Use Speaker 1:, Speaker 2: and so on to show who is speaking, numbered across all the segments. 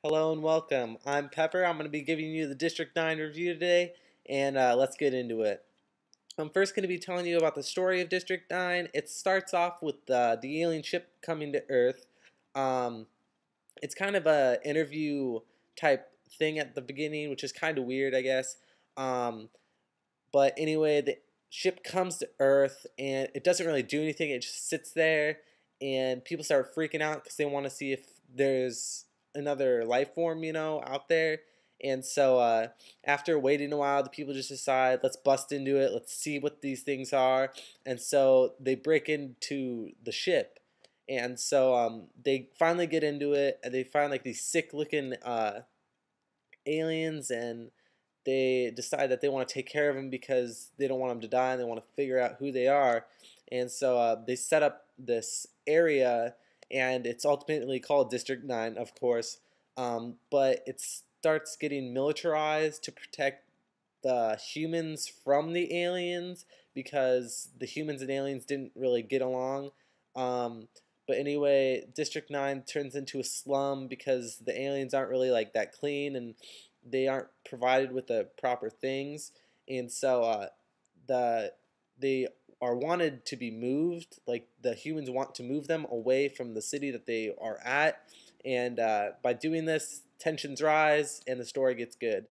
Speaker 1: Hello and welcome. I'm Pepper. I'm going to be giving you the District 9 review today, and let's get into it. I'm first going to be telling you about the story of District 9. It starts off with the alien ship coming to Earth. Um, it's kind of a interview type thing at the beginning, which is kind of weird, I guess. Um, but anyway, the ship comes to Earth, and it doesn't really do anything. It just sits there, and people start freaking out because they want to see if there's another life form, out there. And so after waiting a while, the people just decide, let's bust into it. Let's see what these things are. And so they break into the ship. And so they finally get into it, and they find like these sick-looking aliens, and they decide that they want to take care of them because they don't want them to die, and they want to figure out who they are. And so they set up this area, and it's ultimately called District 9, of course. But it starts getting militarized to protect the humans from the aliens because the humans and aliens didn't really get along. Um, but anyway, District 9 turns into a slum because the aliens aren't really like that clean, and they aren't provided with the proper things. And so the they are wanted to be moved. Like the humans want to move them away from the city that they are at. And by doing this, tensions rise and the story gets good.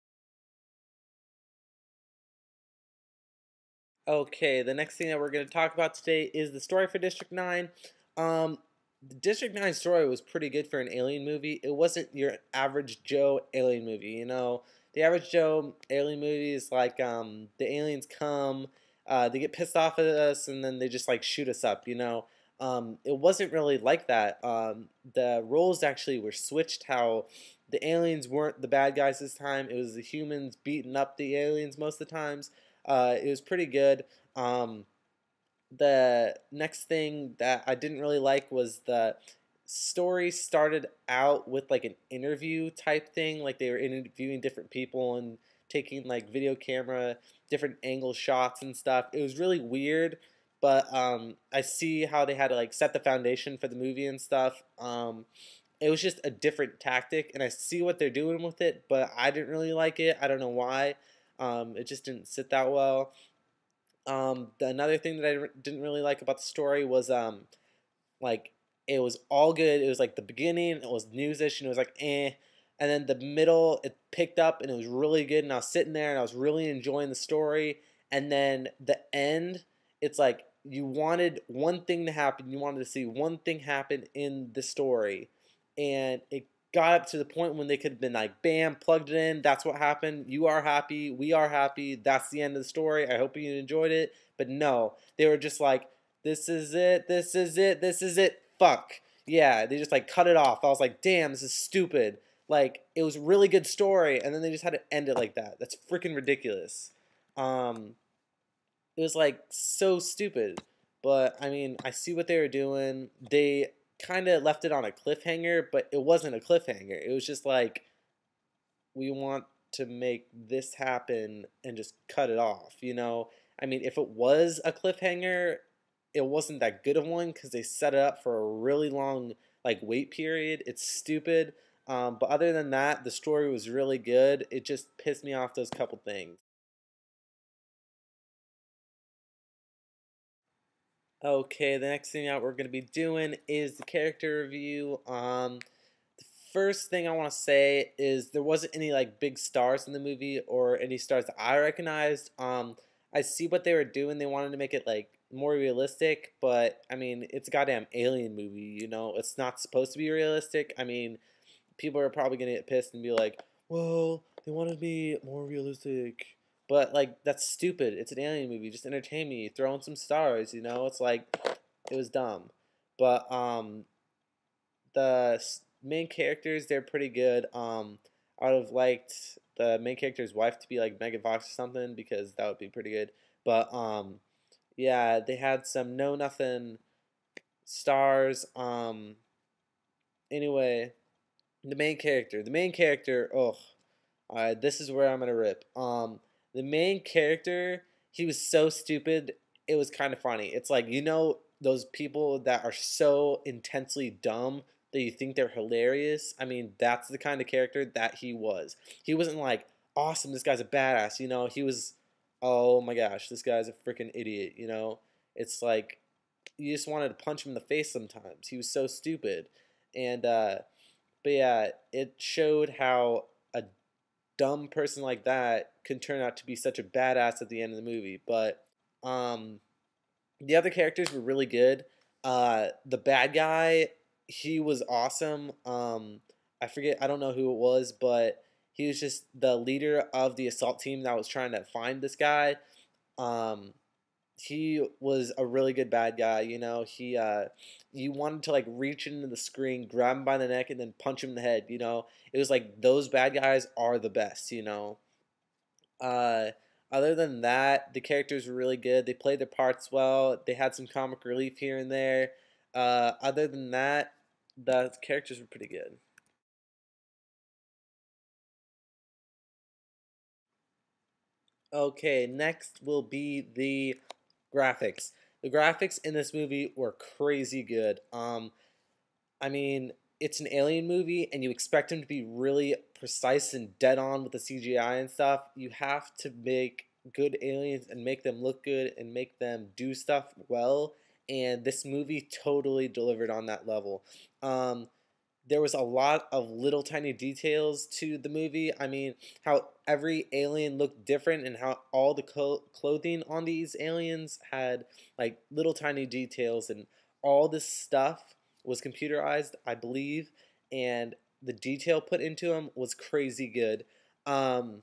Speaker 1: Okay, the next thing that we're going to talk about today is the story for District 9. Um, the District 9 story was pretty good for an alien movie. It wasn't your average Joe alien movie, The average Joe alien movie is like the aliens come, they get pissed off at us, and then they just like shoot us up. It wasn't really like that. The roles actually were switched, how the aliens weren't the bad guys this time. It was the humans beating up the aliens most of the times. It was pretty good. Um, the next thing that I didn't really like was the story started out with like an interview type thing, like they were interviewing different people and taking like video camera, different angle shots and stuff. It was really weird, but I see how they had to like set the foundation for the movie and stuff. It was just a different tactic, and I see what they're doing with it, but I didn't really like it. I don't know why. It just didn't sit that well. Another thing that I didn't really like about the story was like it was all good. It was like the beginning, it was newsish, and it was like and then the middle it picked up and it was really good, and I was sitting there and I was really enjoying the story, and then the end, it's like you wanted one thing to happen, you wanted to see one thing happen in the story, and it got up to the point when they could have been like, bam, plugged it in, that's what happened, you are happy, we are happy, that's the end of the story, I hope you enjoyed it. But no, they were just like, this is it, this is it, this is it, fuck. Yeah, they just like cut it off. I was like, damn, this is stupid. Like, it was a really good story, and then they just had to end it like that. That's freaking ridiculous. Um, it was like so stupid. But I mean, I see what they were doing. They kind of left it on a cliffhanger, but it wasn't a cliffhanger. It was just like, we want to make this happen and just cut it off. I mean, if it was a cliffhanger, it wasn't that good of one because they set it up for a really long like wait period. It's stupid. But other than that, the story was really good. It just pissed me off those couple things. Okay, the next thing that we're going to be doing is the character review. The first thing I want to say is there wasn't any like big stars in the movie or any stars that I recognized. I see what they were doing. They wanted to make it like more realistic, but I mean, it's a goddamn alien movie. It's not supposed to be realistic. I mean, people are probably gonna get pissed and be like, "Well, they wanted to be more realistic." But like that's stupid. It's an alien movie. Just entertain me. Throw in some stars. It's like it was dumb. But the main characters, they're pretty good. I would have liked the main character's wife to be like Megan Fox or something because that would be pretty good. But yeah, they had some know nothing stars. Anyway, the main character. Oh, this is where I'm gonna rip. The main character, he was so stupid. It was kind of funny. It's like those people that are so intensely dumb that you think they're hilarious. I mean, that's the kind of character that he was. He wasn't like, awesome, this guy's a badass, you know. He was, oh my gosh, this guy's a freaking idiot, you know. It's like you just wanted to punch him in the face sometimes. He was so stupid. And but yeah, it showed how a dumb person like that can turn out to be such a badass at the end of the movie. But um the other characters were really good. The bad guy, he was awesome. I forget, I don't know who it was, but he was just the leader of the assault team that was trying to find this guy. Um, he was a really good bad guy. You know, you wanted to like reach into the screen, grab him by the neck, and then punch him in the head. You know, it was like those bad guys are the best. You know, uh, other than that, the characters were really good. They played their parts well. They had some comic relief here and there. Other than that, the characters were pretty good. Okay, next will be the graphics. The graphics in this movie were crazy good. I mean, it's an alien movie, and you expect them to be really precise and dead on with the CGI and stuff. You have to make good aliens and make them look good and make them do stuff well. And this movie totally delivered on that level. Um, there was a lot of little tiny details to the movie. I mean, how every alien looked different and how all the clothing on these aliens had like little tiny details, and all this stuff was computerized, I believe, and the detail put into them was crazy good. Um,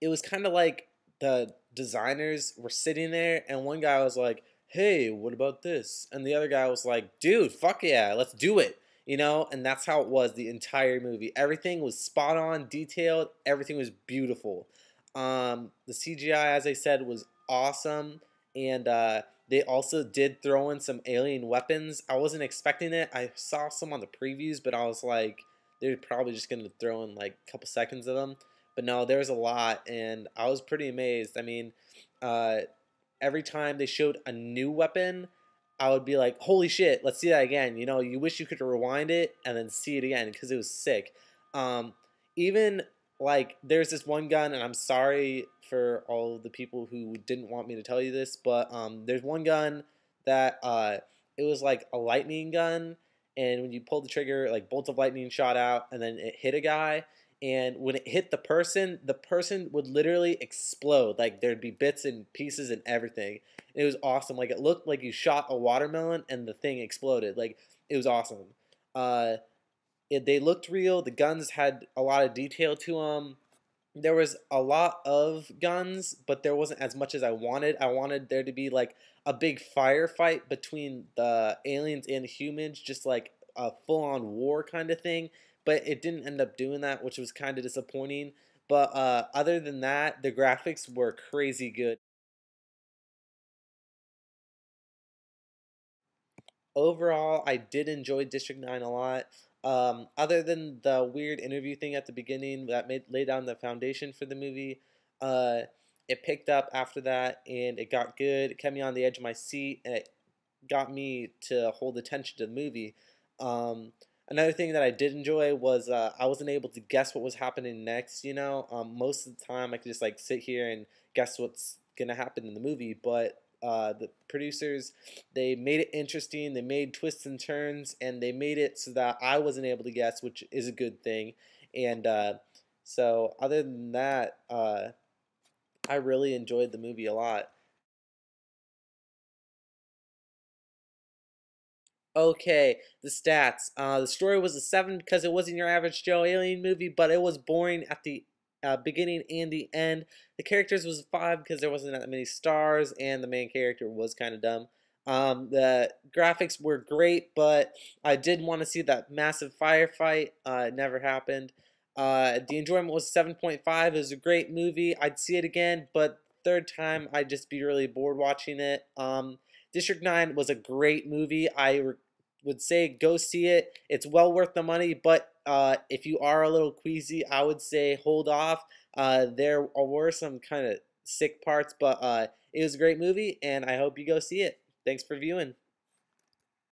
Speaker 1: it was kind of like the designers were sitting there, and one guy was like, "Hey, what about this?" And the other guy was like, "Dude, fuck yeah, let's do it." You know, and that's how it was the entire movie. Everything was spot on, detailed. Everything was beautiful. The CGI, as I said, was awesome, and they also did throw in some alien weapons. I wasn't expecting it. I saw some on the previews, but I was like, they're probably just gonna throw in like a couple seconds of them. But no, there was a lot, and I was pretty amazed. I mean, uh, every time they showed a new weapon, I would be like, "Holy shit, let's see that again!" You know, you wish you could rewind it and then see it again because it was sick. Um, even like there's this one gun, and I'm sorry for all of the people who didn't want me to tell you this, but there's one gun that it was like a lightning gun, and when you pulled the trigger, like bolts of lightning shot out, and then it hit a guy, and when it hit the person would literally explode. Like there'd be bits and pieces and everything. It was awesome. Like it looked like you shot a watermelon and the thing exploded. Like it was awesome. Uh, they looked real. The guns had a lot of detail to them. There was a lot of guns, but there wasn't as much as I wanted. I wanted there to be like a big firefight between the aliens and the humans, just like a full-on war kind of thing. But it didn't end up doing that, which was kind of disappointing. But other than that, the graphics were crazy good. Overall, I did enjoy District 9 a lot. Other than the weird interview thing at the beginning that made lay down the foundation for the movie, uh, it picked up after that and it got good. It kept me on the edge of my seat and it got me to hold attention to the movie. Um, Another thing that I did enjoy was I wasn't able to guess what was happening next. You know, most of the time I could just like sit here and guess what's gonna happen in the movie, but the producers, they made it interesting. They made twists and turns, and they made it so that I wasn't able to guess, which is a good thing. And so, other than that, I really enjoyed the movie a lot. Okay, the stats. The story was a 7 because it wasn't your average Joe Alien movie, but it was boring at the beginning and the end. The characters was a 5 because there wasn't that many stars, and the main character was kind of dumb. The graphics were great, but I did want to see that massive firefight. It never happened. The enjoyment was 7.5. It was a great movie. I'd see it again, but third time I'd just be really bored watching it. District 9 was a great movie. Would say go see it. It's well worth the money, but if you are a little queasy, I would say hold off. There were some kind of sick parts, but it was a great movie, and I hope you go see it. Thanks for viewing.